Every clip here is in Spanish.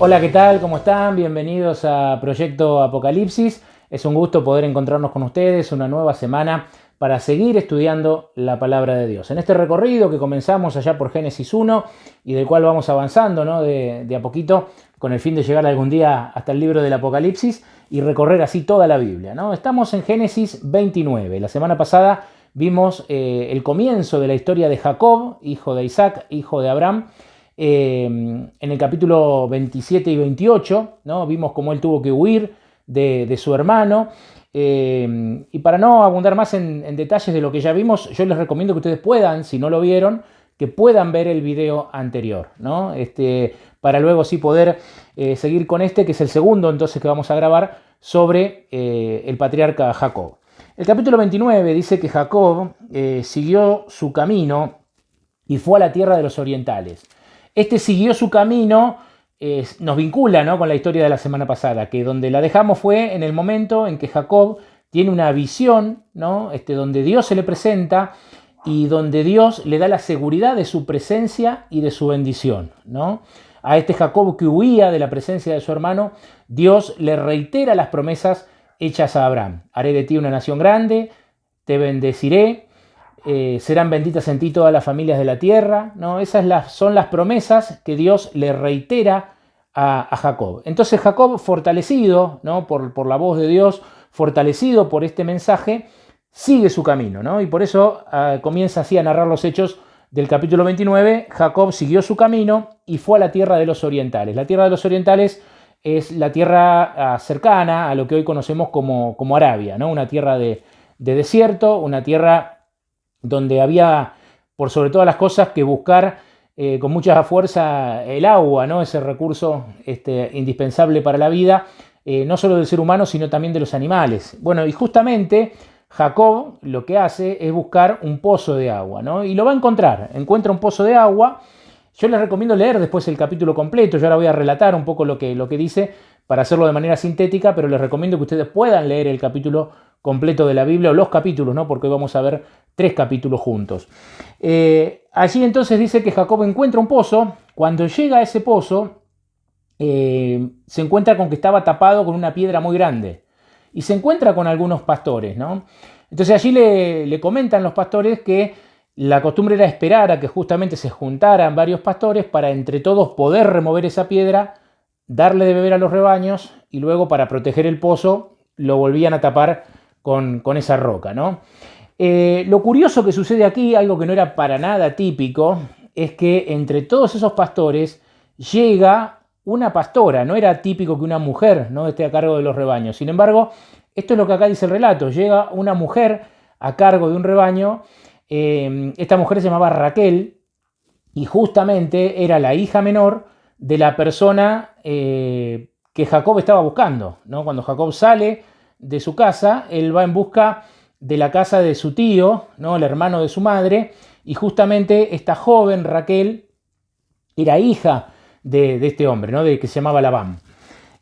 Hola, ¿qué tal? ¿Cómo están? Bienvenidos a Proyecto Apocalipsis. Es un gusto poder encontrarnos con ustedes una nueva semana para seguir estudiando la palabra de Dios. En este recorrido que comenzamos allá por Génesis 1 y del cual vamos avanzando, ¿no? de a poquito con el fin de llegar algún día hasta el libro del Apocalipsis y recorrer así toda la Biblia, ¿no? Estamos en Génesis 29. La semana pasada vimos el comienzo de la historia de Jacob, hijo de Isaac, hijo de Abraham. En el capítulo 27 y 28, ¿no? Vimos cómo él tuvo que huir de su hermano. Y para no abundar más en detalles de lo que ya vimos, yo les recomiendo que ustedes puedan, si no lo vieron, que puedan ver el video anterior, ¿no? Para luego sí poder seguir con que es el segundo entonces que vamos a grabar sobre el patriarca Jacob. El capítulo 29 dice que Jacob siguió su camino y fue a la tierra de los orientales. Siguió su camino, nos vincula, ¿no?, con la historia de la semana pasada, que donde la dejamos fue en el momento en que Jacob tiene una visión, ¿no?, donde Dios se le presenta y donde Dios le da la seguridad de su presencia y de su bendición, ¿no? A Jacob que huía de la presencia de su hermano, Dios le reitera las promesas hechas a Abraham. Haré de ti una nación grande, te bendeciré, serán benditas en ti todas las familias de la tierra, ¿no? Esas son las promesas que Dios le reitera a Jacob. Entonces Jacob, fortalecido, ¿no?, por la voz de Dios, fortalecido por este mensaje, sigue su camino, ¿no? Y por eso comienza así a narrar los hechos del capítulo 29. Jacob siguió su camino y fue a la tierra de los orientales. La tierra de los orientales es la tierra cercana a lo que hoy conocemos como Arabia, ¿no? Una tierra de desierto, una tierra donde había, por sobre todas las cosas, que buscar con mucha fuerza el agua, ¿no? Ese recurso indispensable para la vida, no solo del ser humano, sino también de los animales. Bueno, y justamente Jacob lo que hace es buscar un pozo de agua, ¿no? Y lo va a encontrar, encuentra un pozo de agua. Yo les recomiendo leer después el capítulo completo. Yo ahora voy a relatar un poco lo que dice para hacerlo de manera sintética, pero les recomiendo que ustedes puedan leer el capítulo completo de la Biblia, o los capítulos, ¿no?, porque hoy vamos a ver 3 capítulos juntos. Allí entonces dice que Jacob encuentra un pozo. Cuando llega a ese pozo, se encuentra con que estaba tapado con una piedra muy grande. Y se encuentra con algunos pastores, ¿no? Entonces allí le comentan los pastores que la costumbre era esperar a que justamente se juntaran varios pastores para entre todos poder remover esa piedra, darle de beber a los rebaños y luego, para proteger el pozo, lo volvían a tapar con esa roca, ¿no? Lo curioso que sucede aquí, algo que no era para nada típico, es que entre todos esos pastores llega una pastora. No era típico que una mujer, ¿no?, esté a cargo de los rebaños. Sin embargo, esto es lo que acá dice el relato. Llega una mujer a cargo de un rebaño. Esta mujer se llamaba Raquel y justamente era la hija menor de la persona que Jacob estaba buscando, ¿no? Cuando Jacob sale de su casa, él va en busca de la casa de su tío, ¿no?, el hermano de su madre, y justamente esta joven Raquel era hija de este hombre, ¿no?, que se llamaba Labán.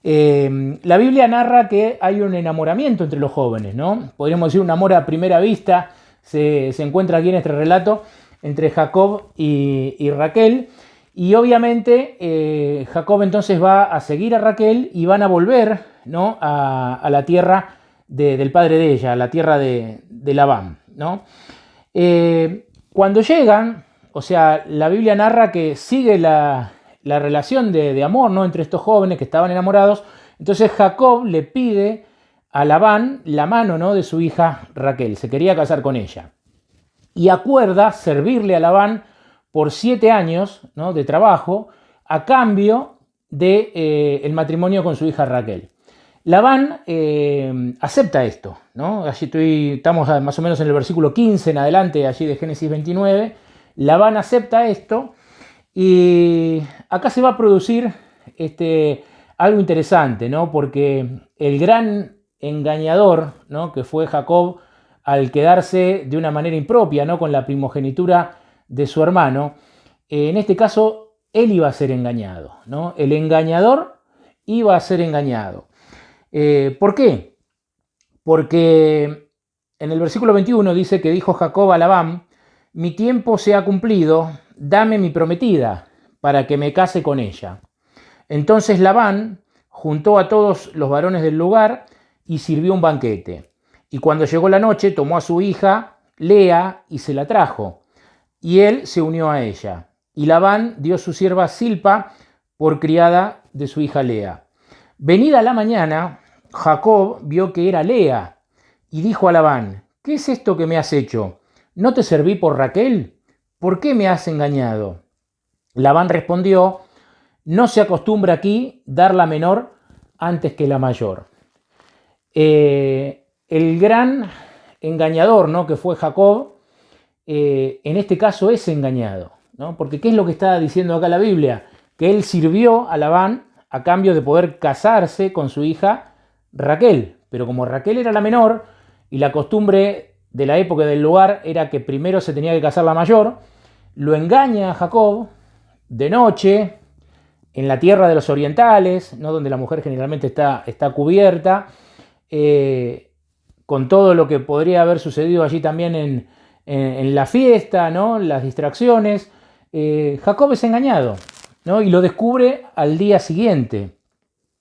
La Biblia narra que hay un enamoramiento entre los jóvenes, ¿no? Podríamos decir un amor a primera vista. Se encuentra aquí en este relato entre Jacob y Raquel. Y obviamente Jacob entonces va a seguir a Raquel y van a volver, ¿no?, a la tierra del padre de ella, a la tierra de Labán, ¿no? Cuando llegan, o sea, la Biblia narra que sigue la relación de amor, ¿no?, entre estos jóvenes que estaban enamorados. Entonces Jacob le pide a Labán la mano, ¿no?, de su hija Raquel. Se quería casar con ella. Y acuerda servirle a Labán por 7 años, ¿no?, de trabajo a cambio de el matrimonio con su hija Raquel. Labán acepta esto, ¿no? Allí estamos más o menos en el versículo 15 en adelante, allí de Génesis 29. Labán acepta esto y acá se va a producir algo interesante, ¿no? Porque el gran engañador, ¿no?, que fue Jacob, al quedarse de una manera impropia, ¿no?, con la primogenitura de su hermano, en este caso él iba a ser engañado, ¿no? El engañador iba a ser engañado. ¿Por qué? Porque en el versículo 21 dice que dijo Jacob a Labán: mi tiempo se ha cumplido, dame mi prometida para que me case con ella. Entonces Labán juntó a todos los varones del lugar y sirvió un banquete. Y cuando llegó la noche, tomó a su hija Lea y se la trajo. Y él se unió a ella. Y Labán dio su sierva Zilpa por criada de su hija Lea. Venida la mañana, Jacob vio que era Lea y dijo a Labán: ¿qué es esto que me has hecho? ¿No te serví por Raquel? ¿Por qué me has engañado? Labán respondió: no se acostumbra aquí dar la menor antes que la mayor. El gran engañador, ¿no?, que fue Jacob, en este caso es engañado, ¿no? Porque ¿qué es lo que está diciendo acá la Biblia? Que él sirvió a Labán a cambio de poder casarse con su hija Raquel. Pero como Raquel era la menor y la costumbre de la época y del lugar era que primero se tenía que casar la mayor, lo engaña a Jacob de noche en la tierra de los orientales, ¿no?, donde la mujer generalmente está cubierta, con todo lo que podría haber sucedido allí también en la fiesta, ¿no?, las distracciones. Jacob es engañado, ¿no?, y lo descubre al día siguiente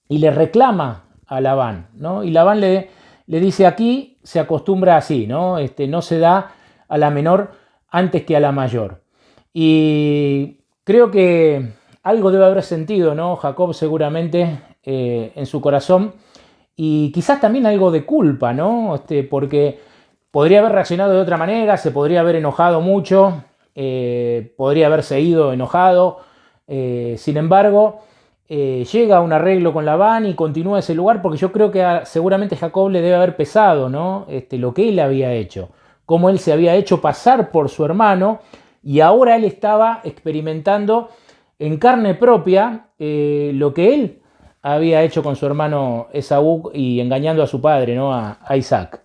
y le reclama a Labán, ¿no? Y Labán le dice: aquí se acostumbra así, ¿no? No se da a la menor antes que a la mayor. Y creo que algo debe haber sentido, ¿no?, Jacob seguramente en su corazón, y quizás también algo de culpa, ¿no? Porque podría haber reaccionado de otra manera, se podría haber enojado mucho, podría haberse ido enojado. Sin embargo, llega a un arreglo con Labán y continúa ese lugar, porque yo creo que seguramente Jacob le debe haber pesado, ¿no?, lo que él había hecho, cómo él se había hecho pasar por su hermano, y ahora él estaba experimentando en carne propia lo que él había hecho con su hermano Esaú y engañando a su padre, ¿no?, a Isaac.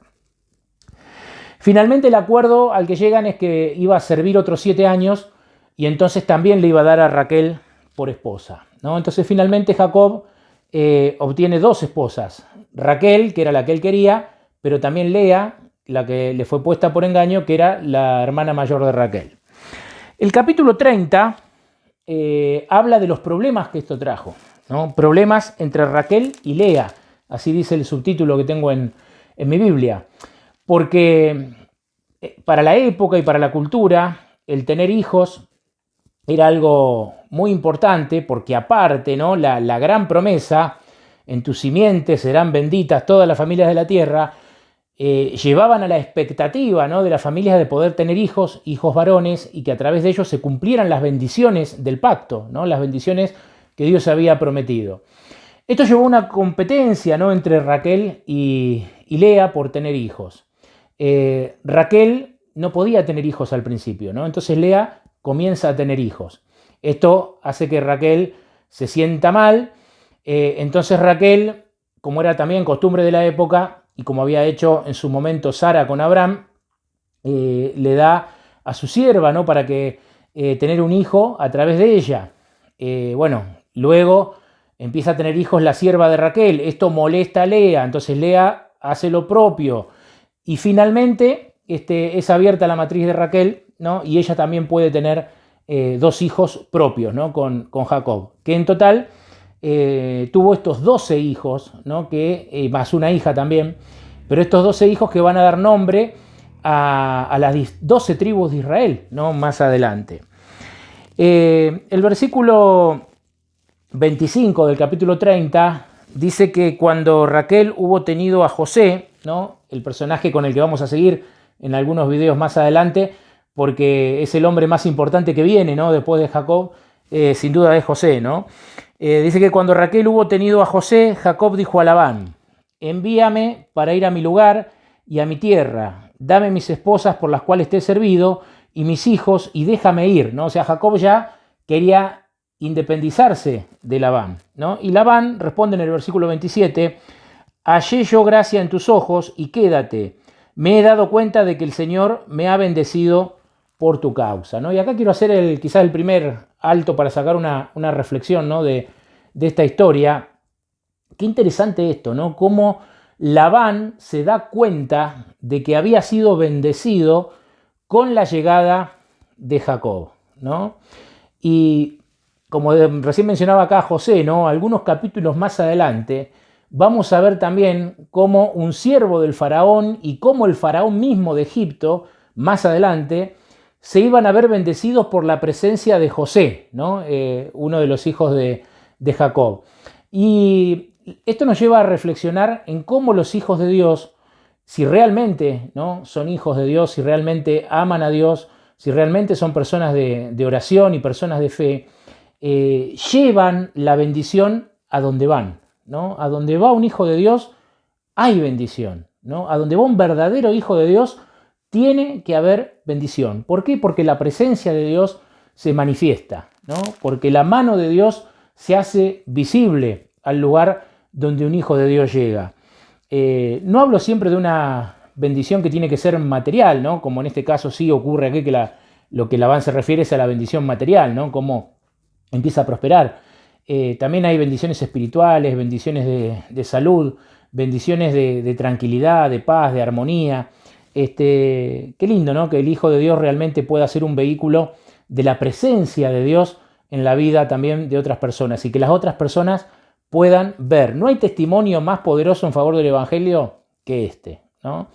Finalmente el acuerdo al que llegan es que iba a servir otros 7 años y entonces también le iba a dar a Raquel por esposa, ¿no? Entonces finalmente Jacob obtiene 2 esposas: Raquel, que era la que él quería, pero también Lea, la que le fue puesta por engaño, que era la hermana mayor de Raquel. El capítulo 30 habla de los problemas que esto trajo, ¿no? Problemas entre Raquel y Lea, así dice el subtítulo que tengo en mi Biblia. Porque para la época y para la cultura, el tener hijos era algo muy importante, porque aparte, ¿no?, la gran promesa: en tus simientes serán benditas todas las familias de la tierra, llevaban a la expectativa, ¿no?, de las familias de poder tener hijos varones, y que a través de ellos se cumplieran las bendiciones del pacto, ¿no?, las bendiciones que Dios había prometido. Esto llevó a una competencia, ¿no?, entre Raquel y Lea por tener hijos. Raquel no podía tener hijos al principio, ¿no? Entonces Lea comienza a tener hijos. Esto hace que Raquel se sienta mal. Entonces Raquel, como era también costumbre de la época y como había hecho en su momento Sara con Abraham, le da a su sierva, ¿no?, para que tener un hijo a través de ella. Luego empieza a tener hijos la sierva de Raquel. Esto molesta a Lea, entonces Lea hace lo propio. Y finalmente es abierta la matriz de Raquel, ¿no?, y ella también puede tener 2 hijos propios, ¿no?, con Jacob, que en total tuvo estos 12 hijos, ¿no?, más una hija también, pero estos 12 hijos que van a dar nombre a las 12 tribus de Israel, ¿no?, más adelante. El versículo 25 del capítulo 30 dice que cuando Raquel hubo tenido a José, ¿no?, el personaje con el que vamos a seguir en algunos videos más adelante, porque es el hombre más importante que viene, ¿no?, después de Jacob, sin duda es José, ¿no? Dice que cuando Raquel hubo tenido a José, Jacob dijo a Labán: envíame para ir a mi lugar y a mi tierra, dame mis esposas por las cuales te he servido y mis hijos, y déjame ir, ¿no? O sea, Jacob ya quería independizarse de Labán, ¿no? Y Labán responde en el versículo 27: hallé yo gracia en tus ojos y quédate. Me he dado cuenta de que el Señor me ha bendecido por tu causa, ¿no? Y acá quiero hacer quizás el primer alto para sacar una reflexión, ¿no?, de esta historia. Qué interesante esto, ¿no? Cómo Labán se da cuenta de que había sido bendecido con la llegada de Jacob, ¿no? Y como recién mencionaba acá José, ¿no? Algunos capítulos más adelante, vamos a ver también cómo un siervo del faraón y cómo el faraón mismo de Egipto, más adelante, se iban a ver bendecidos por la presencia de José, ¿no? Uno de los hijos de Jacob. Y esto nos lleva a reflexionar en cómo los hijos de Dios, si realmente, ¿no?, son hijos de Dios, si realmente aman a Dios, si realmente son personas de oración y personas de fe, llevan la bendición a donde van, ¿no? A donde va un hijo de Dios hay bendición, ¿no? A donde va un verdadero hijo de Dios tiene que haber bendición. ¿Por qué? Porque la presencia de Dios se manifiesta, ¿no? Porque la mano de Dios se hace visible al lugar donde un hijo de Dios llega. No hablo siempre de una bendición que tiene que ser material, ¿no? Como en este caso sí ocurre aquí, que lo que Labán se refiere es a la bendición material, ¿no? Cómo empieza a prosperar. También hay bendiciones espirituales, bendiciones de salud, bendiciones de tranquilidad, de paz, de armonía. Qué lindo, ¿no? Que el Hijo de Dios realmente pueda ser un vehículo de la presencia de Dios en la vida también de otras personas y que las otras personas puedan ver. No hay testimonio más poderoso en favor del Evangelio que este, ¿no?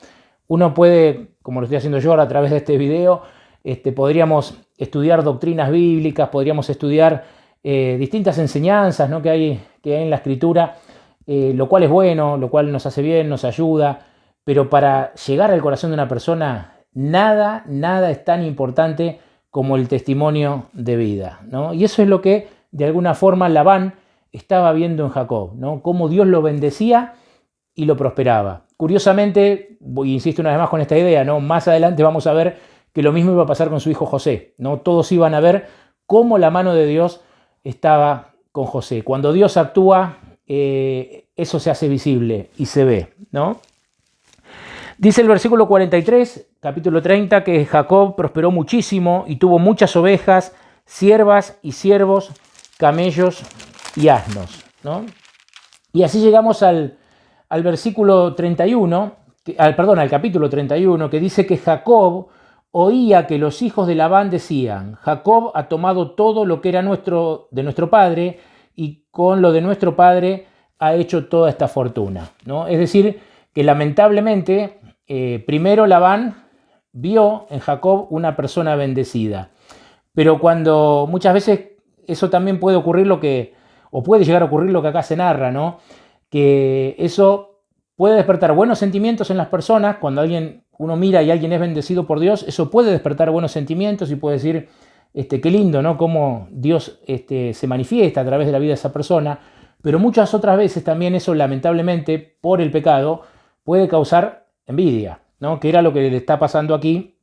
Uno puede, como lo estoy haciendo yo ahora a través de este video, podríamos estudiar doctrinas bíblicas, podríamos estudiar distintas enseñanzas, ¿no?, que hay en la Escritura, lo cual es bueno, lo cual nos hace bien, nos ayuda, pero para llegar al corazón de una persona, nada es tan importante como el testimonio de vida, ¿no? Y eso es lo que de alguna forma Labán estaba viendo en Jacob, ¿no? Cómo Dios lo bendecía y lo prosperaba. Curiosamente, insisto una vez más con esta idea, ¿no?, más adelante vamos a ver que lo mismo iba a pasar con su hijo José, ¿no? Todos iban a ver cómo la mano de Dios estaba con José. Cuando Dios actúa, eso se hace visible y se ve, ¿no? Dice el versículo 43, capítulo 30, que Jacob prosperó muchísimo y tuvo muchas ovejas, siervas y siervos, camellos y asnos, ¿no? Y así llegamos al versículo 31, al capítulo 31, que dice que Jacob oía que los hijos de Labán decían: Jacob ha tomado todo lo que era de nuestro padre y con lo de nuestro padre ha hecho toda esta fortuna, ¿no? Es decir, que lamentablemente primero Labán vio en Jacob una persona bendecida, pero cuando muchas veces eso también puede ocurrir o puede llegar a ocurrir lo que acá se narra, ¿no? Que eso puede despertar buenos sentimientos en las personas. Cuando uno mira y alguien es bendecido por Dios, eso puede despertar buenos sentimientos y puede decir, qué lindo, ¿no?, cómo Dios se manifiesta a través de la vida de esa persona. Pero muchas otras veces también eso, lamentablemente, por el pecado, puede causar envidia, ¿no?, que era lo que le está pasando aquí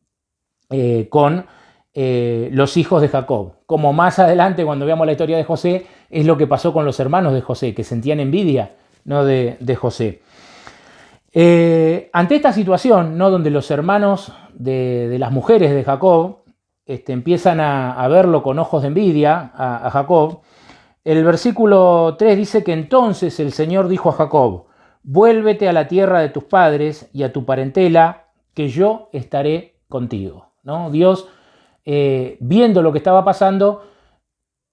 con los hijos de Jacob. Como más adelante, cuando veamos la historia de José, es lo que pasó con los hermanos de José, que sentían envidia, ¿no?, de José. Ante esta situación, ¿no?, donde los hermanos de las mujeres de Jacob empiezan a verlo con ojos de envidia a Jacob, el versículo 3 dice que entonces el Señor dijo a Jacob: vuélvete a la tierra de tus padres y a tu parentela, que yo estaré contigo, ¿no? Dios, viendo lo que estaba pasando,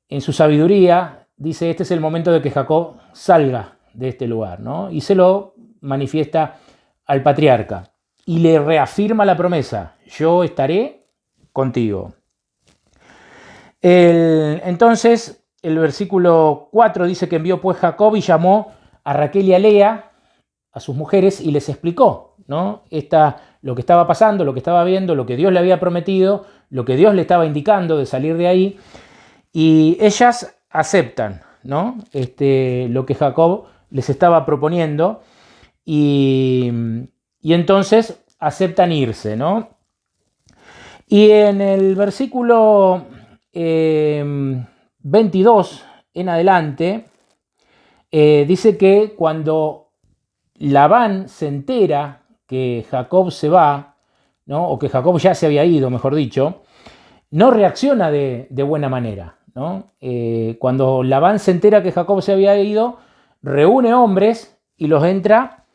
en su sabiduría, dice: este es el momento de que Jacob salga de este lugar, ¿no? Y se lo manifiesta al patriarca y le reafirma la promesa: yo estaré contigo. Entonces, el versículo 4 dice que envió pues Jacob y llamó a Raquel y a Lea, a sus mujeres, y les explicó, ¿no?, lo que estaba pasando, lo que estaba viendo, lo que Dios le había prometido, lo que Dios le estaba indicando de salir de ahí, y ellas aceptan, ¿no?, lo que Jacob les estaba proponiendo, y entonces aceptan irse, ¿no? Y en el versículo 22 en adelante, dice que cuando Labán se entera que Jacob se va, ¿no?, o que Jacob ya se había ido, mejor dicho, no reacciona de buena manera, ¿no? Cuando Labán se entera que Jacob se había ido, reúne hombres y los entra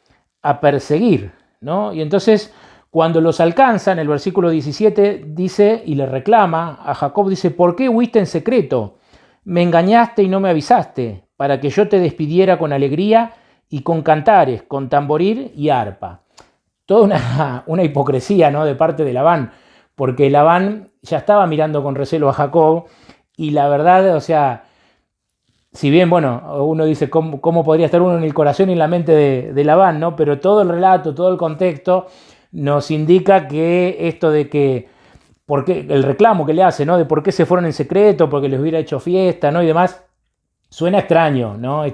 a perseguir, ¿no? Y entonces, cuando los alcanzan, el versículo 17 dice y le reclama a Jacob, dice: ¿por qué huiste en secreto? me engañaste y no me avisaste, para que yo te despidiera con alegría y con cantares, con tamboril y arpa. Toda una hipocresía, ¿no?, de parte de Labán, porque Labán ya estaba mirando con recelo a Jacob y la verdad, o sea, si bien, bueno, uno dice cómo podría estar uno en el corazón y en la mente de Labán, ¿no? Pero todo el relato, todo el contexto nos indica que esto de que, porque el reclamo que le hace, ¿no?, de por qué se fueron en secreto, porque les hubiera hecho fiesta, ¿no?, y demás, suena extraño, ¿no?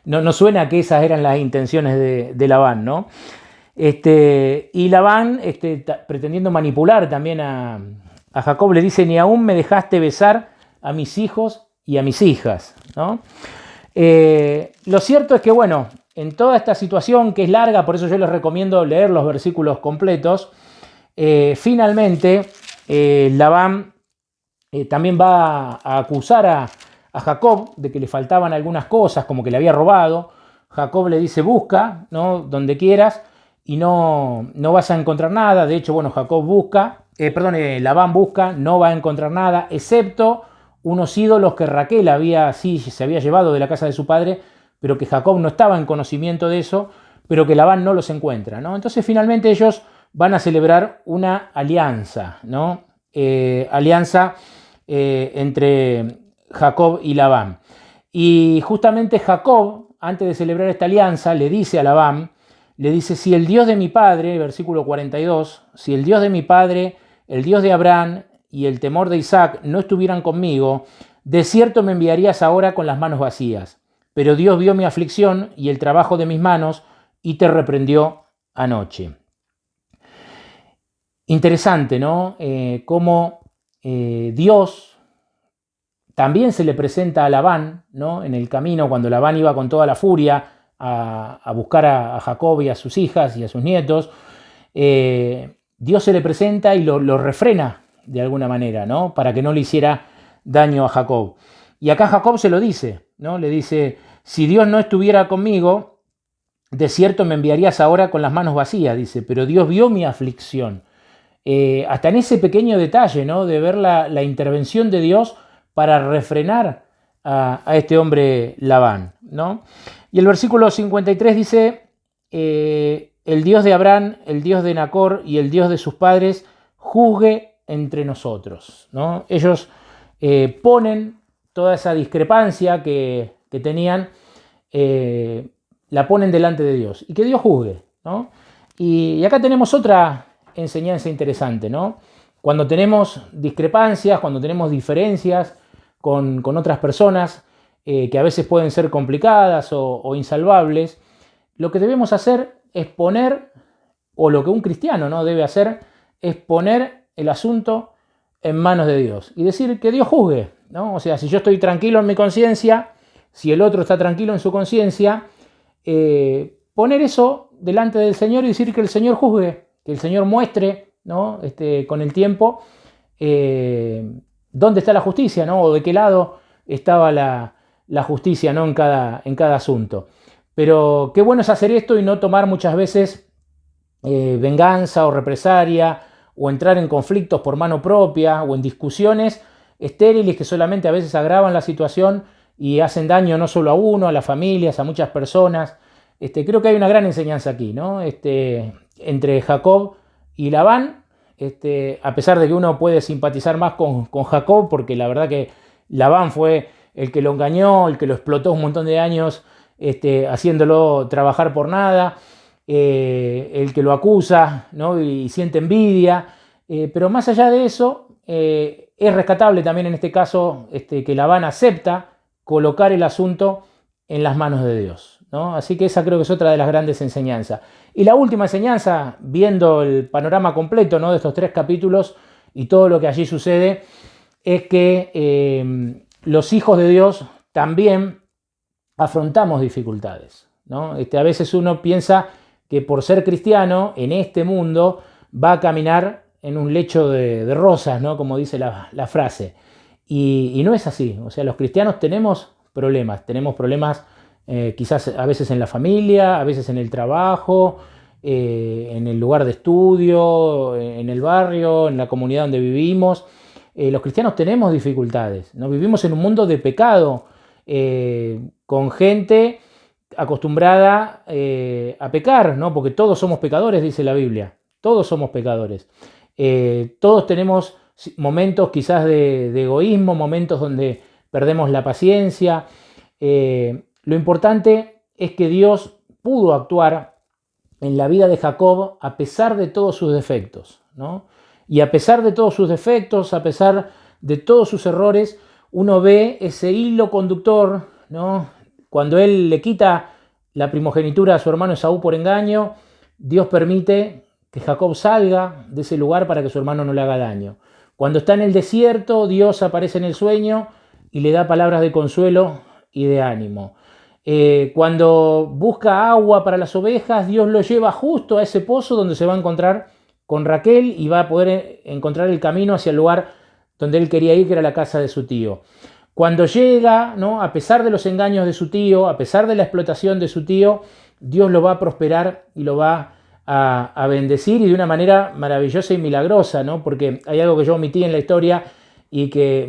No suena que esas eran las intenciones de Labán, ¿no? Y Labán, pretendiendo manipular también a Jacob, le dice: ni aún me dejaste besar a mis hijos y a mis hijas, ¿no? Lo cierto es que, bueno, en toda esta situación que es larga, por eso yo les recomiendo leer los versículos completos, finalmente Labán también va a acusar a Jacob de que le faltaban algunas cosas, como que le había robado. Jacob le dice: busca, ¿no?, donde quieras, y no vas a encontrar nada. De hecho, bueno, Labán busca, no va a encontrar nada, excepto unos ídolos que Raquel se había llevado de la casa de su padre, pero que Jacob no estaba en conocimiento de eso, pero que Labán no los encuentra, ¿no? Entonces finalmente ellos van a celebrar una alianza, ¿no? Alianza entre Jacob y Labán. Y justamente Jacob, antes de celebrar esta alianza, le dice a Labán, le dice: si el Dios de mi padre, versículo 42, si el Dios de mi padre, el Dios de Abraham y el temor de Isaac no estuvieran conmigo, de cierto me enviarías ahora con las manos vacías. Pero Dios vio mi aflicción y el trabajo de mis manos y te reprendió anoche. Interesante, ¿no? Cómo Dios también se le presenta a Labán, ¿no?, en el camino, cuando Labán iba con toda la furia a buscar a Jacob y a sus hijas y a sus nietos. Dios se le presenta y lo refrena de alguna manera, ¿no?, para que no le hiciera daño a Jacob. Y acá Jacob se lo dice, ¿no? Le dice: si Dios no estuviera conmigo, de cierto me enviarías ahora con las manos vacías, dice, pero Dios vio mi aflicción. Hasta en ese pequeño detalle, ¿no?, de ver la intervención de Dios para refrenar a este hombre Labán, ¿no? Y el versículo 53 dice: el Dios de Abraham, el Dios de Nacor y el Dios de sus padres, juzgue entre nosotros, ¿no? Ellos ponen toda esa discrepancia que tenían, la ponen delante de Dios, y que Dios juzgue, ¿no? Y acá tenemos otra enseñanza interesante, ¿no? Cuando tenemos discrepancias, cuando tenemos diferencias con otras personas, que a veces pueden ser complicadas o insalvables, lo que debemos hacer es poner, o lo que un cristiano, ¿no?, debe hacer, es poner el asunto en manos de Dios y decir que Dios juzgue, ¿no? O sea, si yo estoy tranquilo en mi conciencia, si el otro está tranquilo en su conciencia, poner eso delante del Señor y decir que el Señor juzgue, que el Señor muestre, ¿no?, con el tiempo, dónde está la justicia, ¿no?, o de qué lado estaba la justicia, ¿no?, en cada asunto. Pero qué bueno es hacer esto y no tomar muchas veces venganza o represalia, o entrar en conflictos por mano propia, o en discusiones estériles que solamente a veces agravan la situación y hacen daño no solo a uno, a las familias, a muchas personas. Creo que hay una gran enseñanza aquí, ¿no? Entre Jacob y Labán, a pesar de que uno puede simpatizar más con Jacob, porque la verdad que Labán fue el que lo engañó, el que lo explotó un montón de años, haciéndolo trabajar por nada, el que lo acusa, ¿no?, y siente envidia, pero más allá de eso, es rescatable también en este caso que Labán acepta colocar el asunto en las manos de Dios, ¿no? Así que esa creo que es otra de las grandes enseñanzas. Y la última enseñanza, viendo el panorama completo, ¿no?, de estos 3 capítulos y todo lo que allí sucede, es que los hijos de Dios también afrontamos dificultades, ¿no? A veces uno piensa que por ser cristiano en este mundo va a caminar en un lecho de rosas, ¿no?, como dice la frase. Y no es así. O sea, los cristianos tenemos problemas quizás a veces en la familia, a veces en el trabajo, en el lugar de estudio, en el barrio, en la comunidad donde vivimos. los cristianos tenemos dificultades, ¿no? Vivimos en un mundo de pecado, con gente acostumbrada a pecar, ¿no? Porque todos somos pecadores, dice la Biblia. Todos somos pecadores. Todos tenemos momentos quizás de egoísmo, momentos donde perdemos la paciencia. Lo importante es que Dios pudo actuar en la vida de Jacob a pesar de todos sus defectos, ¿no? Y a pesar de todos sus defectos, a pesar de todos sus errores, uno ve ese hilo conductor, ¿no? Cuando él le quita la primogenitura a su hermano Esaú por engaño, Dios permite que Jacob salga de ese lugar para que su hermano no le haga daño. Cuando está en el desierto, Dios aparece en el sueño y le da palabras de consuelo y de ánimo. Cuando busca agua para las ovejas, Dios lo lleva justo a ese pozo donde se va a encontrar con Raquel y va a poder encontrar el camino hacia el lugar donde él quería ir, que era la casa de su tío. Cuando llega, ¿no? A pesar de los engaños de su tío, a pesar de la explotación de su tío, Dios lo va a prosperar y lo va a bendecir, y de una manera maravillosa y milagrosa, ¿no? Porque hay algo que yo omití en la historia y que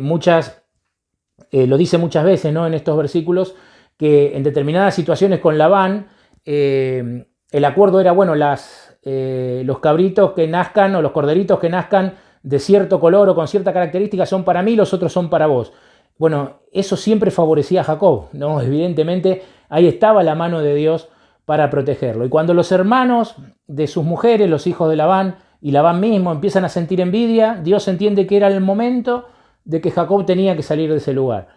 lo dice muchas veces, ¿no? En estos versículos, que en determinadas situaciones con Labán, el acuerdo era, bueno, los cabritos que nazcan o los corderitos que nazcan de cierto color o con cierta característica son para mí, los otros son para vos. Bueno, eso siempre favorecía a Jacob, ¿no? Evidentemente ahí estaba la mano de Dios para protegerlo. Y cuando los hermanos de sus mujeres, los hijos de Labán y Labán mismo, empiezan a sentir envidia, Dios entiende que era el momento de que Jacob tenía que salir de ese lugar.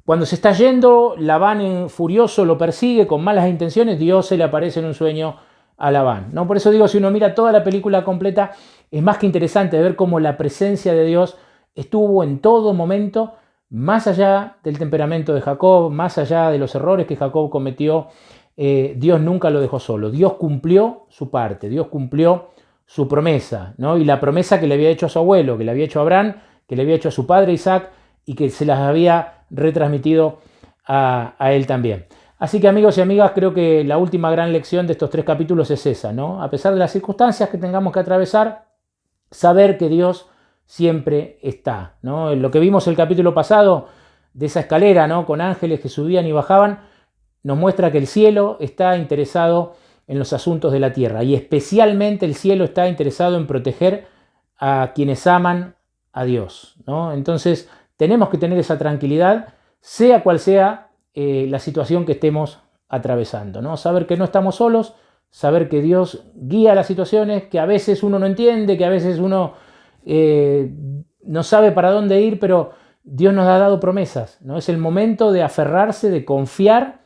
Cuando se está yendo, Labán furioso lo persigue con malas intenciones, Dios se le aparece en un sueño a Labán, ¿no? Por eso digo, si uno mira toda la película completa, es más que interesante ver cómo la presencia de Dios estuvo en todo momento, más allá del temperamento de Jacob, más allá de los errores que Jacob cometió. Dios nunca lo dejó solo. Dios cumplió su parte, Dios cumplió su promesa, ¿no? Y la promesa que le había hecho a su abuelo, que le había hecho a Abraham, que le había hecho a su padre Isaac y que se las había retransmitido a él también. Así que, amigos y amigas, creo que la última gran lección de estos 3 capítulos es esa, ¿no? A pesar de las circunstancias que tengamos que atravesar, saber que Dios siempre está, ¿no? Lo que vimos el capítulo pasado de esa escalera, ¿no? Con ángeles que subían y bajaban, nos muestra que el cielo está interesado en los asuntos de la tierra, y especialmente el cielo está interesado en proteger a quienes aman a Dios, ¿no? Entonces tenemos que tener esa tranquilidad, sea cual sea la situación que estemos atravesando, ¿no? Saber que no estamos solos, saber que Dios guía las situaciones, que a veces uno no entiende, que a veces uno no sabe para dónde ir, pero Dios nos ha dado promesas, ¿no? Es el momento de aferrarse, de confiar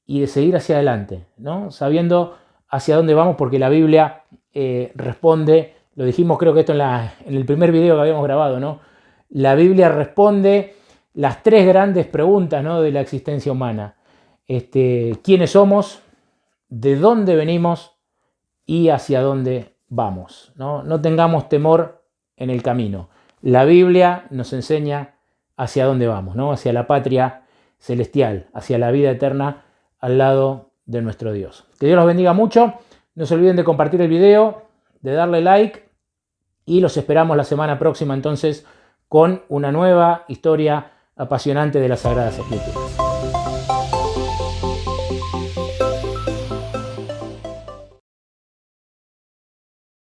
y de seguir hacia adelante, ¿no? Sabiendo hacia dónde vamos, porque la Biblia responde, lo dijimos creo que esto en el primer video que habíamos grabado, ¿no? La Biblia responde las 3 grandes preguntas, ¿no? De la existencia humana. ¿Quiénes somos? ¿De dónde venimos? Y hacia dónde vamos, ¿no? No tengamos temor en el camino. La Biblia nos enseña hacia dónde vamos, ¿no? Hacia la patria celestial, hacia la vida eterna al lado de nuestro Dios. Que Dios los bendiga mucho. No se olviden de compartir el video, de darle like, y los esperamos la semana próxima entonces con una nueva historia apasionante de las Sagradas Escrituras.